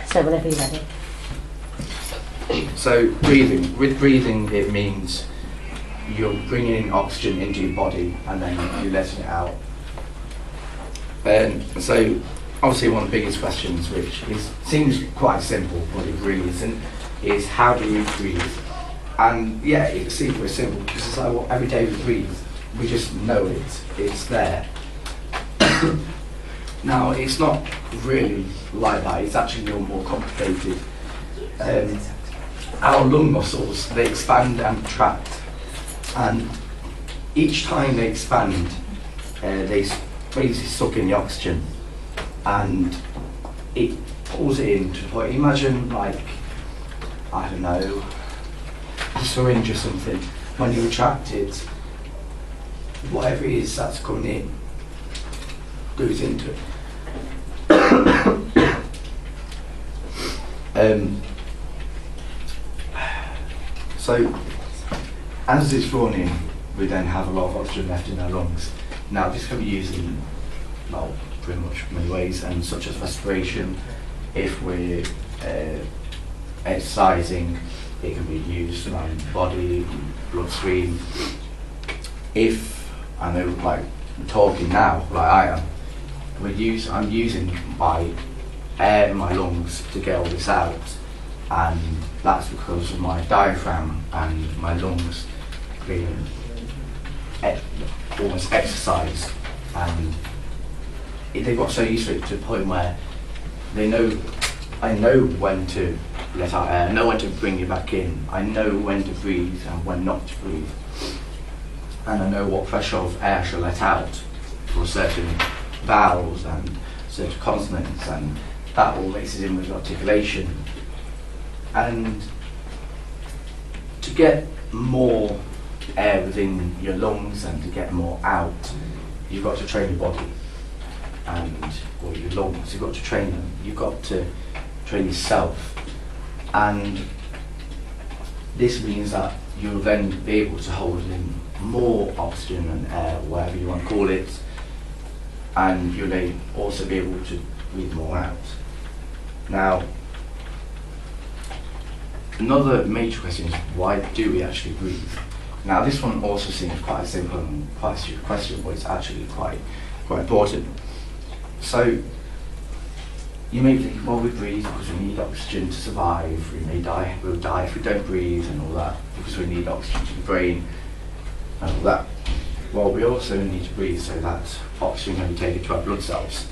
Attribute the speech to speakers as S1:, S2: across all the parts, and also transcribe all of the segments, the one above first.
S1: So whenever you're ready.
S2: So breathing. With breathing, it means you're bringing oxygen into your body and then you're letting it out. So obviously one of the biggest questions, which seems quite simple, but it really isn't, is how do we breathe? And yeah, it's super simple because it's like what every day we breathe, we just know it's there. Now, it's not really like that, it's actually a little more complicated. Our lung muscles, they expand and contract, and each time they expand, they basically suck in the oxygen, and it pulls it into the point. Imagine, like, I don't know, a syringe or something. When you retract it, whatever it is that's coming in goes into it. So, as it's drawn in, we then have a lot of oxygen left in our lungs. Now, this can be used in, well, pretty much many ways, and such as respiration. If we're exercising, it can be used around the body, bloodstream. If, I know, like, talking now, like I am, I'm using my air in my lungs to get all this out, and that's because of my diaphragm and my lungs being almost exercised, and they got so used to it to the point where I know when to let out air, I know when to bring it back in, I know when to breathe and when not to breathe, and I know what threshold of air I shall let out for certain vowels and certain consonants, and that all mixes in with articulation. And to get more air within your lungs and to get more out, you've got to train your body or your lungs. You've got to train them. You've got to train yourself, and this means that you'll then be able to hold in more oxygen and air, whatever you want to call it, and you'll then also be able to breathe more out. Now, another major question is, why do we actually breathe? Now, this one also seems quite a simple and quite a stupid question, but it's actually quite important. So, you may think, well, we breathe because we need oxygen to survive, we'll die if we don't breathe and all that, because we need oxygen to the brain and all that. Well, we also need to breathe so that oxygen can be taken to our blood cells.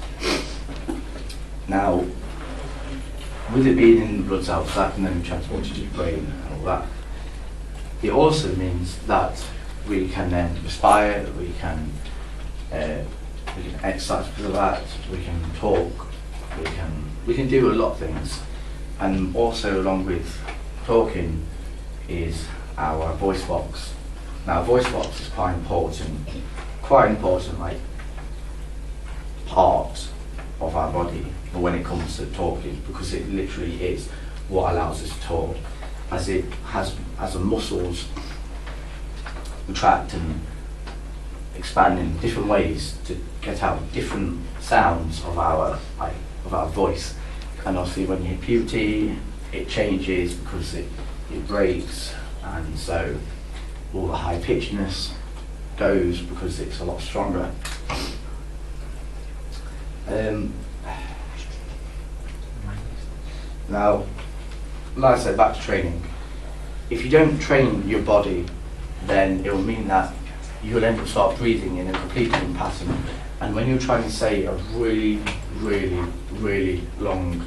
S2: Now, with it being in the blood cells, that can then be transported to the brain and all that. It also means that we can then respire, we can exercise because of that, we can talk, we can do a lot of things. And also, along with talking, is our voice box. Now, voice box is quite important, like, part of our body when it comes to talking, because it literally is what allows us to talk, as it has, as the muscles contract and expand in different ways to get out different sounds of our voice. And obviously, when you hit puberty, it changes because it breaks, and so all the high pitchedness goes because it's a lot stronger. Now, like I said, back to training. If you don't train your body, then it will mean that you'll end up start breathing in a completely different pattern. And when you're trying to say a really, really, really long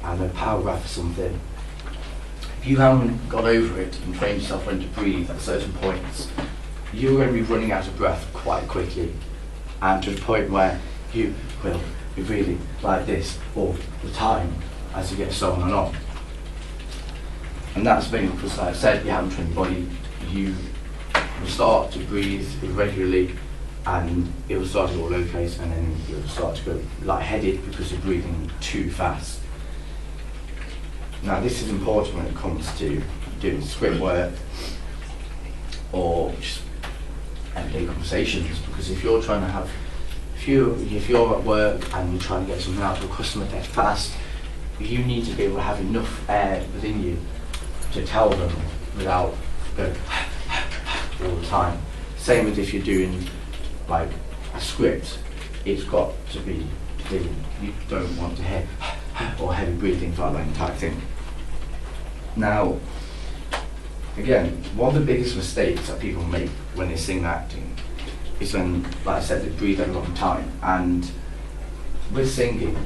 S2: paragraph or something, if you haven't got over it and trained yourself when to breathe at certain points, you're going to be running out of breath quite quickly, and to the point where you will be breathing like this all the time as you get so on and on. And that's mainly because, like I said, you haven't trained your body. You will start to breathe irregularly, and it will start to go all over the place, and then you'll start to go lightheaded because you're breathing too fast. Now, this is important when it comes to doing script work or just everyday conversations, because if you're trying to have, if you're at work and you're trying to get something out to a customer dead fast, you need to be able to have enough air within you to tell them without going all the time. Same as if you're doing like a script, it's got to be clean. You don't want to hear or heavy breathing throughout that entire thing. Now, again, one of the biggest mistakes that people make when they sing acting is when, like I said, they breathe at the wrong time. And with singing,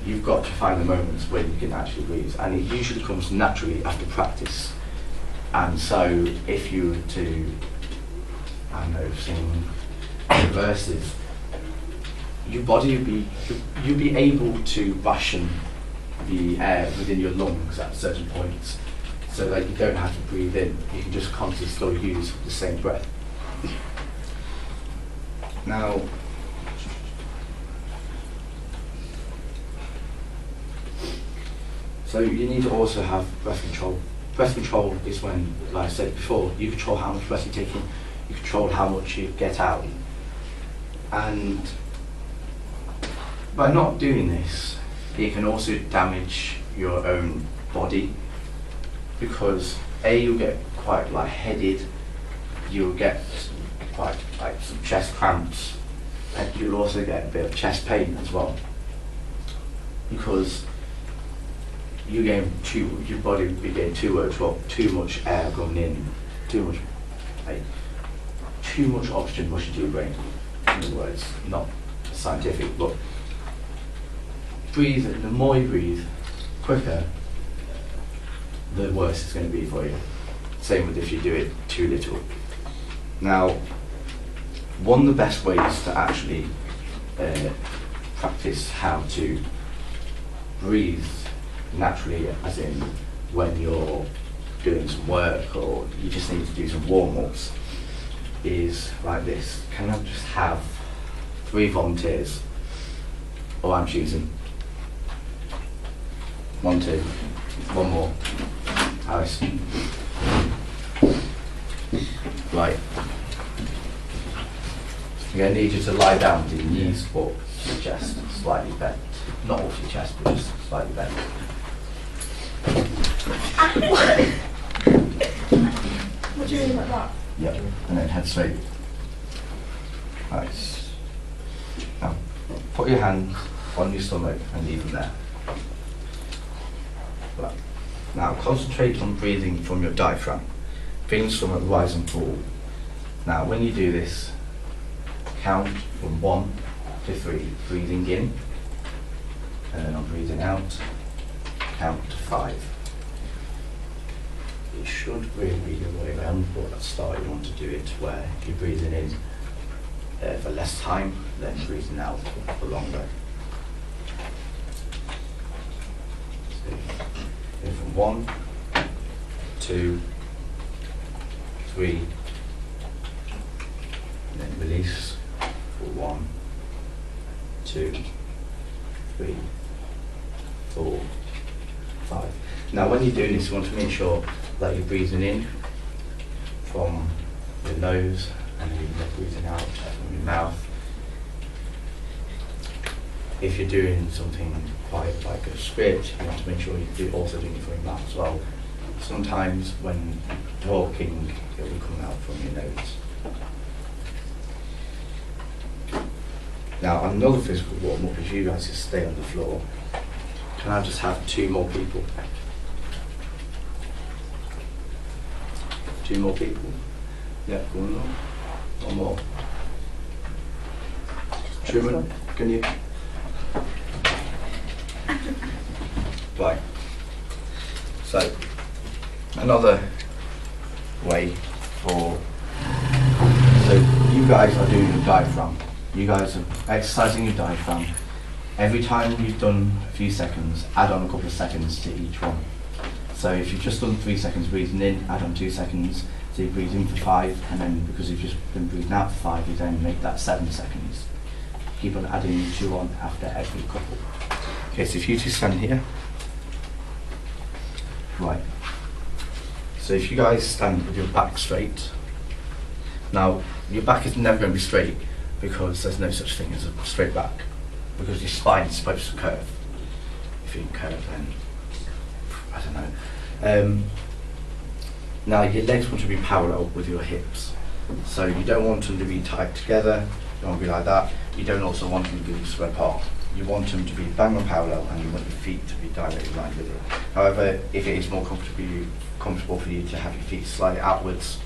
S2: you've got to find the moments when you can actually breathe, and it usually comes naturally after practice. And so, if you were to, I don't know, sing verses, your body you'd be able to ration the air within your lungs at certain points, so that you don't have to breathe in. You can just constantly still use the same breath. Now, so you need to also have breath control. Breath control is when, like I said before, you control how much breath you take in, you control how much you get out. And by not doing this, it can also damage your own body, because A, you'll get quite lightheaded, you'll get quite like some chest cramps, and you'll also get a bit of chest pain as well, because your body will be getting too much air going in, too much oxygen rushing to your brain. In other words, not scientific, but breathe. The more you breathe quicker, the worse it's going to be for you. Same with if you do it too little. Now, one of the best ways to actually practice how to breathe naturally, as in when you're doing some work or you just need to do some warm-ups, is like this. Can I just have 3 volunteers? Or I'm choosing 1, 2, 1 more. Alice. Right. I'm going to need you to lie down with your knees up, your chest slightly bent. Not off your chest, but just slightly bent.
S1: What do you mean like that?
S2: Yep, and then head straight. Nice. Now, put your hands on your stomach and leave them there. Right. Now, concentrate on breathing from your diaphragm. Feeling stomach rise and fall. Now, when you do this, count from 1 to 3, breathing in, and then I'm breathing out, count to 5. It should really be the other way around, but at the start you want to do it where you're breathing in for less time, then breathing out for longer. So, go from 1, 2, 3, and then release for 1, 2, 3, 4, 5. Now when you're doing this, you want to make sure that you're breathing in from your nose and then you're breathing out from your mouth. If you're doing something quite like a script, you want to make sure you're also doing it from your mouth as well. Sometimes when talking, it will come out from your nose. Now another physical warm-up is you guys just stay on the floor. Can I just have 2 more people? 2 more people? Yeah, go on. 1 more. Truman, can you? Right. So, another way for, so you guys are doing your diaphragm. You guys are exercising your diaphragm. Every time you've done a few seconds, add on a couple of seconds to each one. So if you've just done 3 seconds breathing in, add on 2 seconds. So you breathe in for 5, and then because you've just been breathing out for 5, you then make that 7 seconds. Keep on adding 2 on after every couple. Okay, so if you 2 stand here. Right. So if you guys stand with your back straight. Now, your back is never going to be straight because there's no such thing as a straight back, because your spine is supposed to curve. If everything curved, then I don't know. Now your legs want to be parallel with your hips. So you don't want them to be tight together, you don't want to be like that. You don't also want them to be spread apart. You want them to be bang on parallel, and you want your feet to be directly aligned with it. However, if it is more comfortable for you to have your feet slightly outwards,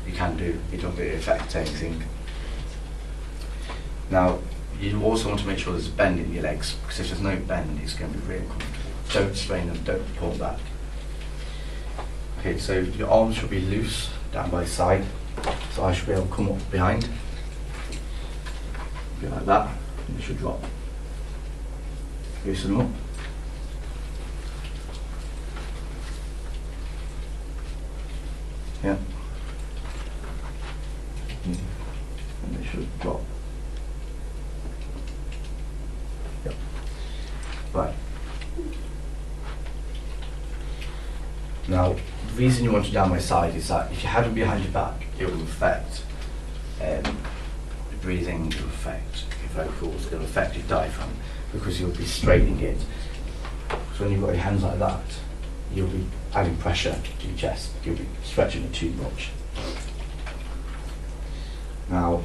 S2: you can do. It doesn't really affect anything. Now, you also want to make sure there's a bend in your legs, because if there's no bend, it's going to be really uncomfortable. Don't strain them, don't pull back. Okay, so your arms should be loose down by the side. So I should be able to come up behind. Be like that, and it should drop. Loosen them up. Yeah. And they should drop. Yep. Right. Now, the reason you want it down my side is that if you had them behind your back, it will affect the breathing, it will affect your vocals, it will affect your diaphragm, because you'll be straightening it. So when you've got your hands like that, you'll be adding pressure to your chest, you'll be stretching it too much. Now,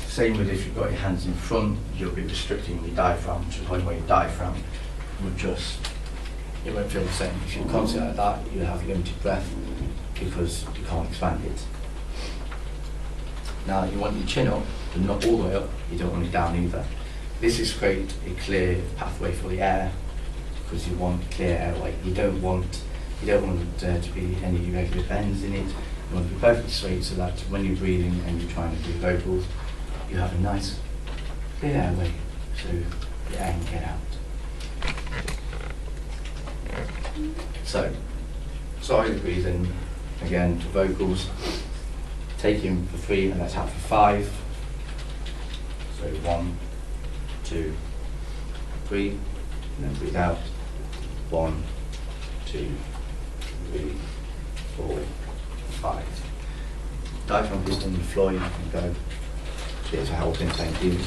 S2: same with if you've got your hands in front, you'll be restricting your diaphragm to the point where your diaphragm would just, it won't feel the same. If you're constantly like that, you'll have limited breath because you can't expand it. Now, you want your chin up, but not all the way up, you don't want it down either. This is create a clear pathway for the air, because you want clear airway. You don't want there to be any irregular bends in it. You want to be perfectly straight so that when you're breathing and you're trying to do vocals, you have a nice clear airway so the air can get out. So, starting the breathing again to vocals. Take in for 3 and let's out for 5. So 1, 2, 3, and then breathe out. 1, 2, 3, 4, 5. Diaphragm is on the floor, you can go. Cheers for helping, thank you.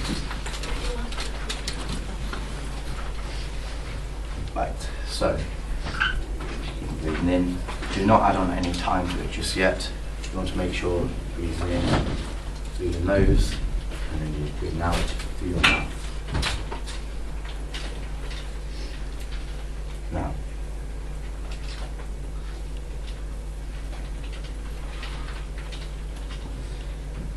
S2: Right, so breathing in. Do not add on any time to it just yet. You want to make sure you're breathing in through the nose and then you're breathing out through your mouth.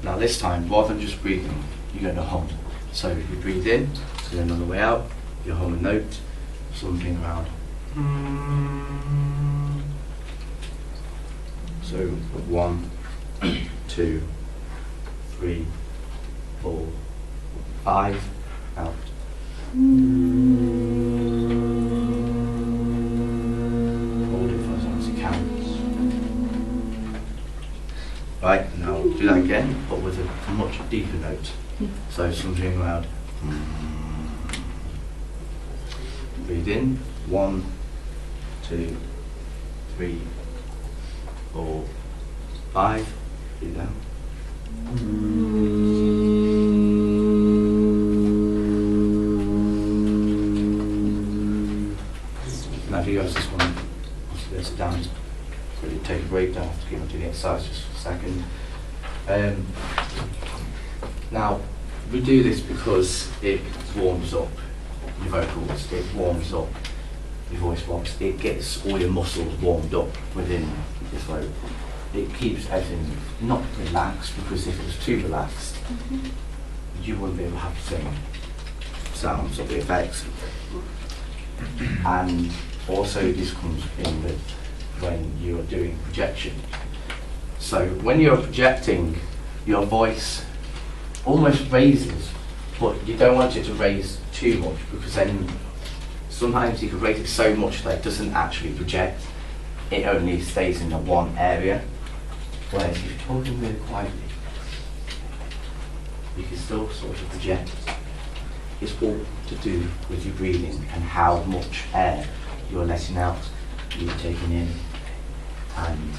S2: Now this time, rather than just breathing, you're going to hum. So you breathe in, so then on the way out, you hum a note, something around. So 1, 2, 3, 4, 5, out. Hold it for as long as you can. Right, now do that again, but with a much deeper note. So something around. Breathe in. 1, 2, 3, 4, 5. Breathe out. Now if you guys just want to sit down, just really take a break, don't have to keep on doing the exercise just for a second. Now we do this because it warms up your vocals, it warms up your voice box, it gets all your muscles warmed up within your throat. It keeps everything not relaxed, because if it was too relaxed, you wouldn't be able to have the same sounds or the effects. And also this comes in with when you are doing projection. So when you're projecting, your voice almost raises, but you don't want it to raise too much, because then sometimes you can raise it so much that it doesn't actually project. It only stays in the one area. Whereas if you're talking really quietly, you can still sort of project. It's all to do with your breathing and how much air you're letting out, you're taking in, and